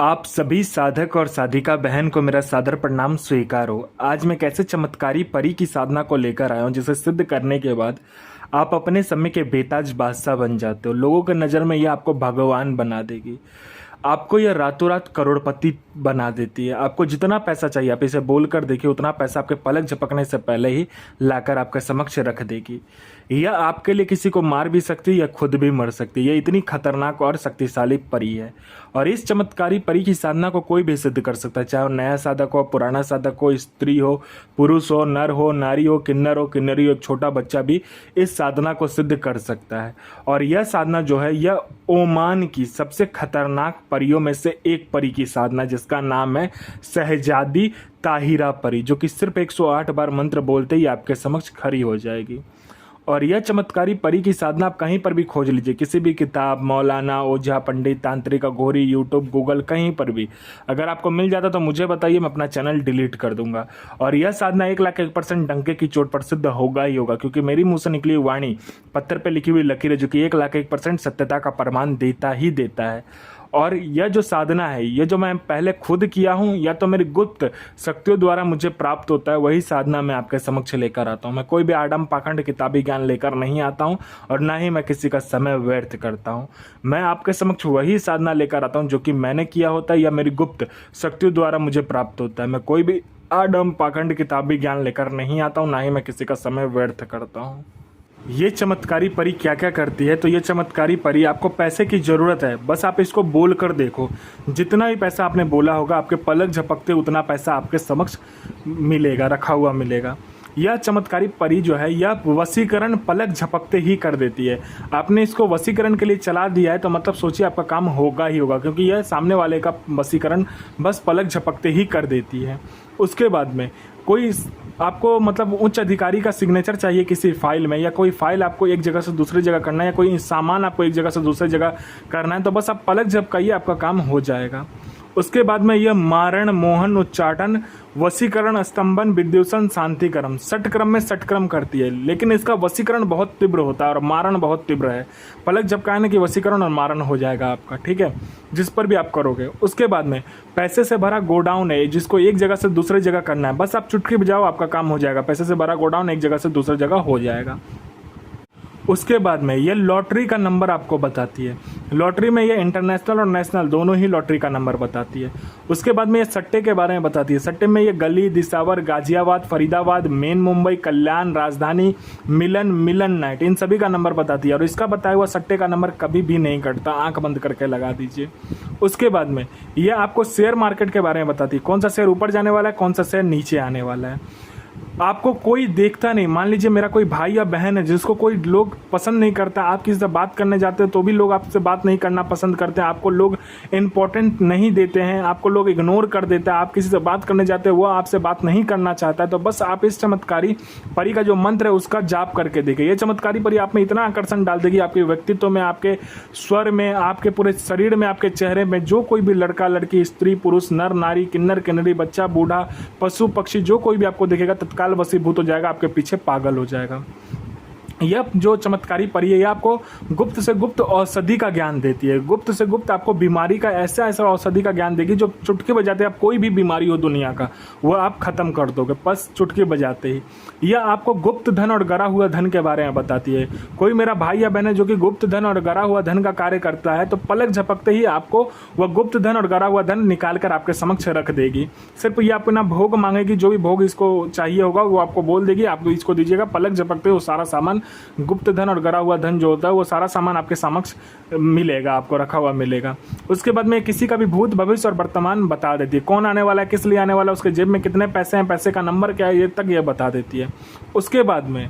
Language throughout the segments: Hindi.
आप सभी साधक और साधिका बहन को मेरा सादर प्रणाम स्वीकार हो। आज मैं कैसे चमत्कारी परी की साधना को लेकर आया हूँ जिसे सिद्ध करने के बाद आप अपने समय के बेताज बादशाह बन जाते हो। लोगों की नज़र में यह आपको भगवान बना देगी। आपको यह रातों रात करोड़पति बना देती है। आपको जितना पैसा चाहिए आप इसे बोल कर देखिए, उतना पैसा आपके पलक झपकने से पहले ही लाकर आपके समक्ष रख देगी। यह आपके लिए किसी को मार भी सकती है या खुद भी मर सकती है। यह इतनी खतरनाक और शक्तिशाली परी है और इस चमत्कारी परी की साधना को कोई भी सिद्ध कर सकता है, चाहे वो नया साधक हो, पुराना साधक हो, स्त्री हो, पुरुष हो, नर हो, नारी हो, किन्नरी हो, एक छोटा बच्चा भी इस साधना को सिद्ध कर सकता है। और यह साधना जो है यह ओमान की सबसे खतरनाक परियों में से एक परी की साधना, जिसका नाम है शहजादी ताहिरा परी, जो कि सिर्फ 108 बार मंत्र बोलते ही आपके समक्ष खड़ी हो जाएगी। और यह चमत्कारी परी की साधना आप कहीं पर भी खोज लीजिए, किसी भी किताब, मौलाना, ओझा, पंडित, तांत्रिक, अघोरी, यूट्यूब, गूगल, कहीं पर भी अगर आपको मिल जाता तो मुझे बताइए, मैं अपना चैनल डिलीट कर दूंगा। और यह साधना 1,01% डंके की चोट पर सिद्ध होगा ही होगा, क्योंकि मेरी मुंह से निकली हुई वाणी पत्थर पर लिखी हुई लकीर है, जो कि 1,01% सत्यता का प्रमाण देता ही देता है। और यह जो साधना है, यह जो मैं पहले खुद किया हूँ या तो मेरी गुप्त शक्तियों द्वारा मुझे प्राप्त होता है, वही साधना मैं आपके समक्ष लेकर आता हूँ। मैं कोई भी आडम पाखंड किताबी ज्ञान लेकर नहीं आता हूँ और ना ही मैं किसी का समय व्यर्थ करता हूँ। मैं आपके समक्ष वही साधना लेकर आता हूँ जो कि मैंने किया होता है या मेरी गुप्त शक्तियों द्वारा मुझे प्राप्त होता है। मैं कोई भी आडम पाखंड किताबी ज्ञान लेकर नहीं आता हूँ, ना ही मैं किसी का समय व्यर्थ करता हूँ। ये चमत्कारी परी क्या क्या करती है, तो ये चमत्कारी परी, आपको पैसे की ज़रूरत है, बस आप इसको बोल कर देखो। जितना भी पैसा आपने बोला होगा, आपके पलक झपकते उतना पैसा आपके समक्ष मिलेगा, रखा हुआ मिलेगा। यह चमत्कारी परी जो है यह वशीकरण पलक झपकते ही कर देती है। आपने इसको वशीकरण के लिए चला दिया है तो मतलब सोचिए आपका काम होगा ही होगा, क्योंकि यह सामने वाले का वशीकरण बस पलक झपकते ही कर देती है। उसके बाद में कोई आपको मतलब उच्च अधिकारी का सिग्नेचर चाहिए किसी फाइल में, या कोई फाइल आपको एक जगह से दूसरी जगह करना है, या कोई सामान आपको एक जगह से दूसरी जगह करना है, तो बस आप पलक झपकाइए, आपका काम हो जाएगा। उसके बाद में यह मारण, मोहन, उच्चाटन, वशीकरण, स्तंभन, विद्युषण, शांतिकरम, षटक्रम में षटक्रम करती है, लेकिन इसका वशीकरण बहुत तीव्र होता है और मारण बहुत तीव्र है। पलक झपकाने की वशीकरण और मारण हो जाएगा आपका, ठीक है, जिस पर भी आप करोगे। उसके बाद में पैसे से भरा गोडाउन है, जिसको एक जगह से दूसरी जगह करना है, बस आप चुटकी बजाओ, आपका काम हो जाएगा। पैसे से भरा गोडाउन एक जगह से दूसरी जगह हो जाएगा। उसके बाद में ये लॉटरी का नंबर आपको बताती है। लॉटरी में ये इंटरनेशनल और नेशनल दोनों ही लॉटरी का नंबर बताती है। उसके बाद में ये सट्टे के बारे में बताती है। सट्टे में ये गली, दिसावर, गाजियाबाद, फरीदाबाद, मेन मुंबई, कल्याण, राजधानी, मिलन नाइट, इन सभी का नंबर बताती है। और इसका बताया हुआ सट्टे का नंबर कभी भी नहीं कटता, आंख बंद करके लगा दीजिए। उसके बाद में यह आपको शेयर मार्केट के बारे में बताती है, कौन सा शेयर ऊपर जाने वाला है, कौन सा शेयर नीचे आने वाला है। आपको कोई देखता नहीं, मान लीजिए मेरा कोई भाई या बहन है जिसको कोई लोग पसंद नहीं करता, आप किसी से बात करने जाते हैं तो भी लोग आपसे बात नहीं करना पसंद करते हैं, आपको लोग इंपॉर्टेंट नहीं देते हैं, आपको लोग इग्नोर कर देते हैं, आप किसी से बात करने जाते हैं वो आपसे बात नहीं करना चाहता है, तो बस आप इस चमत्कारी परी का जो मंत्र है उसका जाप करके देखिए। ये चमत्कारी परी आप में इतना आकर्षण डाल देगी, आपके व्यक्तित्व में, आपके स्वर में, आपके पूरे शरीर में, आपके चेहरे में, जो कोई भी लड़का लड़की, स्त्री पुरुष, नर नारी, किन्नरी, बच्चा बूढ़ा, पशु पक्षी, जो कोई भी आपको देखेगा तत्काल वशीभूत हो जाएगा, आपके पीछे पागल हो जाएगा। यह जो चमत्कारी परी है, यह आपको गुप्त से गुप्त औषधि का ज्ञान देती है। गुप्त से गुप्त आपको बीमारी का ऐसा औषधि का ज्ञान देगी जो चुटकी बजाते आप कोई भी बीमारी हो दुनिया का, वह आप खत्म कर दोगे बस चुटकी बजाते ही। यह आपको गुप्त धन और गरा हुआ धन के बारे में बताती है। कोई मेरा भाई या बहन है जो कि गुप्त धन और गरा हुआ धन का कार्य करता है, तो पलक झपकते ही आपको वह गुप्त धन और गरा हुआ धन निकाल कर आपके समक्ष रख देगी। सिर्फ ये अपना भोग मांगेगी, जो भी भोग इसको चाहिए होगा वो आपको बोल देगी, आप इसको दीजिएगा, पलक झपकते ही वो सारा सामान, गुप्त धन और गरा हुआ धन जो होता है वो सारा सामान आपके समक्ष मिलेगा, आपको रखा हुआ मिलेगा। उसके बाद में किसी का भी भूत, भविष्य और वर्तमान बता देती है, कौन आने वाला है, किस लिए आने वाला है, उसके जेब में कितने पैसे हैं, पैसे का नंबर क्या है, ये तक ये बता देती है। उसके बाद में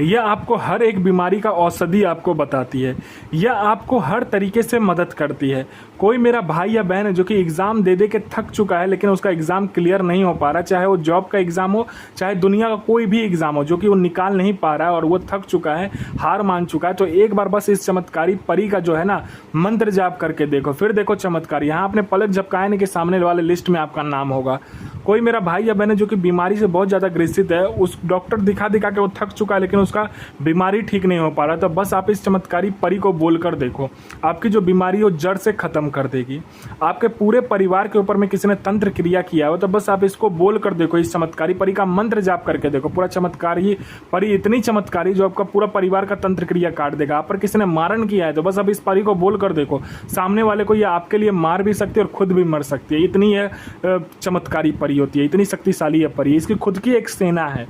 यह आपको हर एक बीमारी का औषधि आपको बताती है। यह आपको हर तरीके से मदद करती है। कोई मेरा भाई या बहन है जो कि एग्ज़ाम दे के थक चुका है, लेकिन उसका एग्ज़ाम क्लियर नहीं हो पा रहा, चाहे वो जॉब का एग्ज़ाम हो, चाहे दुनिया का कोई भी एग्ज़ाम हो, जो कि वो निकाल नहीं पा रहा है और वो थक चुका है, हार मान चुका है, तो एक बार बस इस चमत्कारी परी का जो है ना मंत्र जाप करके देखो, फिर देखो चमत्कार। यहाँ आपने पलक झपकाए नहीं कि सामने वाले लिस्ट में आपका नाम होगा। कोई मेरा भाई या बहन है जो कि बीमारी से बहुत ज़्यादा ग्रसित है, उस डॉक्टर दिखा के वो थक चुका है, लेकिन उसका बीमारी ठीक नहीं हो पा रहा, तो बस आप इस चमत्कारी परी को बोलकर देखो, आपकी जो बीमारी हो जड़ से खत्म कर देगी। आपके पूरे परिवार के ऊपर में किसी ने तंत्र क्रिया किया हो तो बस आप इसको बोल कर देखो, इस चमत्कारी परी का मंत्र जाप करके देखो, पूरा चमत्कारी परी इतनी चमत्कारी जो आपका पूरा परिवार का तंत्र क्रिया काट देगा। आप पर किसी ने मारण किया है तो बस अब इस परी को बोल कर देखो, सामने वाले को ये आपके लिए मार भी सकती है और खुद भी मर सकती है। इतनी है चमत्कारी परी होती है, इतनी शक्तिशाली है परी। इसकी खुद की एक सेना है।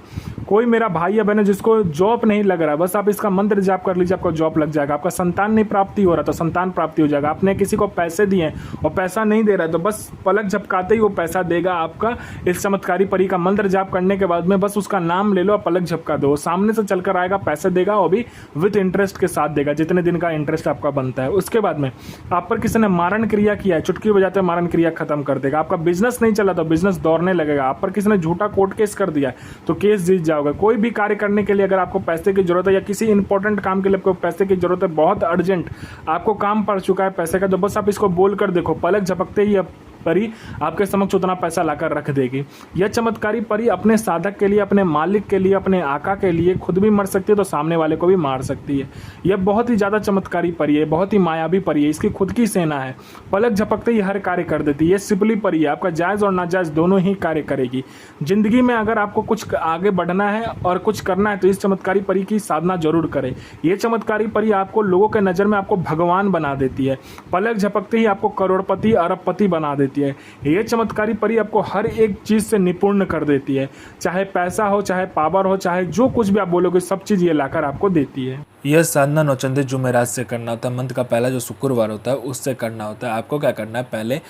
कोई मेरा भाई या बहन है जिसको जॉब नहीं लग रहा, बस आप इसका मंत्र जाप कर लीजिए, आपको जॉब लग जाएगा। आपका संतान नहीं प्राप्ति हो रहा तो संतान प्राप्ति हो जाएगा। आपने किसी को पैसे दिए और पैसा नहीं दे रहा है तो बस पलक झपकाते ही वो पैसा देगा आपका। इस चमत्कारी परी का मंत्र जाप करने के बाद में बस उसका नाम ले लो और पलक झपका दो, सामने से चलकर आएगा, पैसे देगा, वो भी विद इंटरेस्ट के साथ देगा, जितने दिन का इंटरेस्ट आपका बनता है। उसके बाद में आप पर किसी ने मारण क्रिया किया है, चुटकी बजाते मारण क्रिया खत्म कर देगा। आपका बिजनेस नहीं चला तो बिजनेस दौड़ने लगेगा। आप पर किसी ने झूठा कोर्ट केस कर दिया तो केस जीत जाओगे। कोई भी कार्य करने के लिए अगर आपको पैसे की जरूरत है या किसी इंपॉर्टेंट काम के लिए आपको पैसे की जरूरत है, बहुत अर्जेंट आपको काम पड़ चुका है पैसे का, तो बस आप इसको बोल कर देखो, पलक झपकते ही परी आपके समक्ष उतना पैसा लाकर रख देगी। यह चमत्कारी परी अपने साधक के लिए, अपने मालिक के लिए, अपने आका के लिए खुद भी मर सकती है तो सामने वाले को भी मार सकती है। यह बहुत ही ज़्यादा चमत्कारी परी है, बहुत ही मायावी परी है। इसकी खुद की सेना है, पलक झपकते ही हर कार्य कर देती है। यह सिपली परी है, आपका जायज़ और नाजायज़ दोनों ही कार्य करेगी। जिंदगी में अगर आपको कुछ आगे बढ़ना है और कुछ करना है तो इस चमत्कारी परी की साधना जरूर करें। यह चमत्कारी परी आपको लोगों के नज़र में आपको भगवान बना देती है। पलक झपकते ही आपको करोड़पति अरबपति बना देती है। ये चमत्कारी परी आपको हर एक चीज से निपुण कर देती है, चाहे पैसा हो, चाहे पावर हो, चाहे जो कुछ भी आप बोलोगे सब चीज ये लाकर आपको देती है। यह साधना नौचंदी जुमेरात से करना होता है। मंथ का पहला जो शुक्रवार होता है उससे करना होता है। आपको क्या करना है, पहले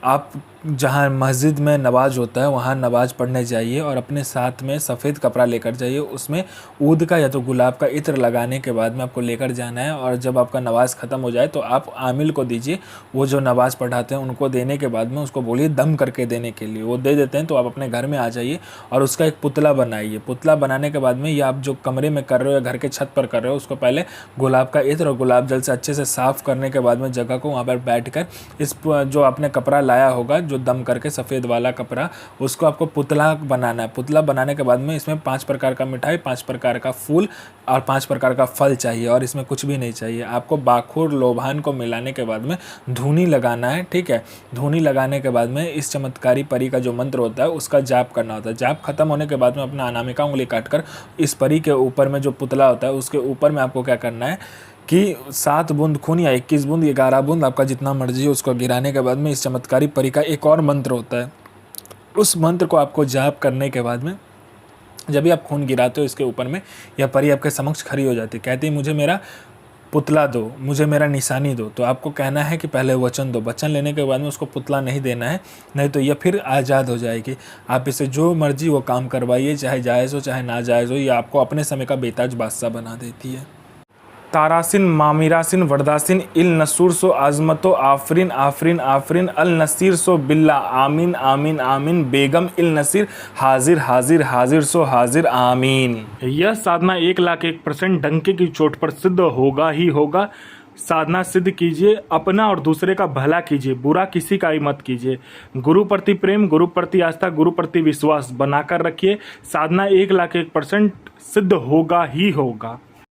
आप जहाँ मस्जिद में नमाज होता है वहाँ नमाज पढ़ने जाइए और अपने साथ में सफ़ेद कपड़ा लेकर जाइए, उसमें ऊद का या तो गुलाब का इत्र लगाने के बाद में आपको लेकर जाना है। और जब आपका नमाज ख़त्म हो जाए तो आप आमिल को दीजिए, वो जो नमाज पढ़ाते हैं उनको देने के बाद में उसको बोलिए दम करके देने के लिए, वो दे देते हैं। तो आप अपने घर में आ जाइए और उसका एक पुतला बनाइए। पुतला बनाने के बाद में या आप जो कमरे में कर रहे हो या घर के छत पर कर रहे हो उसको पहले गुलाब का इत्र और गुलाब जल से अच्छे से साफ़ करने के बाद में जगह को वहाँ पर बैठ कर इस जो आपने कपड़ा लाया होगा जो दम करके सफ़ेद वाला कपड़ा, उसको आपको पुतला बनाना है। पुतला बनाने के बाद में इसमें 5 प्रकार का मिठाई, 5 प्रकार का फूल और 5 प्रकार का फल चाहिए और इसमें कुछ भी नहीं चाहिए। आपको बाखुर लोभान को मिलाने के बाद में धूनी लगाना है, ठीक है। धूनी लगाने के बाद में इस चमत्कारी परी का जो मंत्र होता है उसका जाप करना होता है। जाप खत्म होने के बाद में अपना अनामिका उंगली काटकर इस परी के ऊपर में जो पुतला होता है उसके ऊपर में आपको क्या करना है कि 7 बूंद खून या 21 बूंद 11 बूंद आपका जितना मर्जी हो उसको गिराने के बाद में इस चमत्कारी परी का एक और मंत्र होता है। उस मंत्र को आपको जाप करने के बाद में जब भी आप खून गिराते हो इसके ऊपर में, यह परी आपके समक्ष खड़ी हो जाती है, कहती है मुझे मेरा पुतला दो, मुझे मेरा निशानी दो। तो आपको कहना है कि पहले वचन दो, वचन लेने के बाद में उसको पुतला नहीं देना है, नहीं तो यह फिर आज़ाद हो जाएगी। आप इसे जो मर्जी वो काम करवाइए, चाहे जायज़ हो चाहे नाजायज़ हो, यह आपको अपने समय का बेताज बादशाह बना देती है। तारासिन मामिरासिन वर्दासिन इल नसूर सो आजमतो आफरीन आफरीन आफरीन अल नसीर सो बिल्ला आमीन आमीन आमीन बेगम इल नसीर हाजिर हाजिर हाजिर सो हाजिर आमीन। यह साधना 1,01% डंके की चोट पर सिद्ध होगा ही होगा। साधना सिद्ध कीजिए, अपना और दूसरे का भला कीजिए, बुरा किसी का ही मत कीजिए। गुरु प्रति प्रेम, गुरु प्रति आस्था, गुरु प्रति विश्वास बनाकर रखिए। साधना 1,01% सिद्ध होगा ही होगा।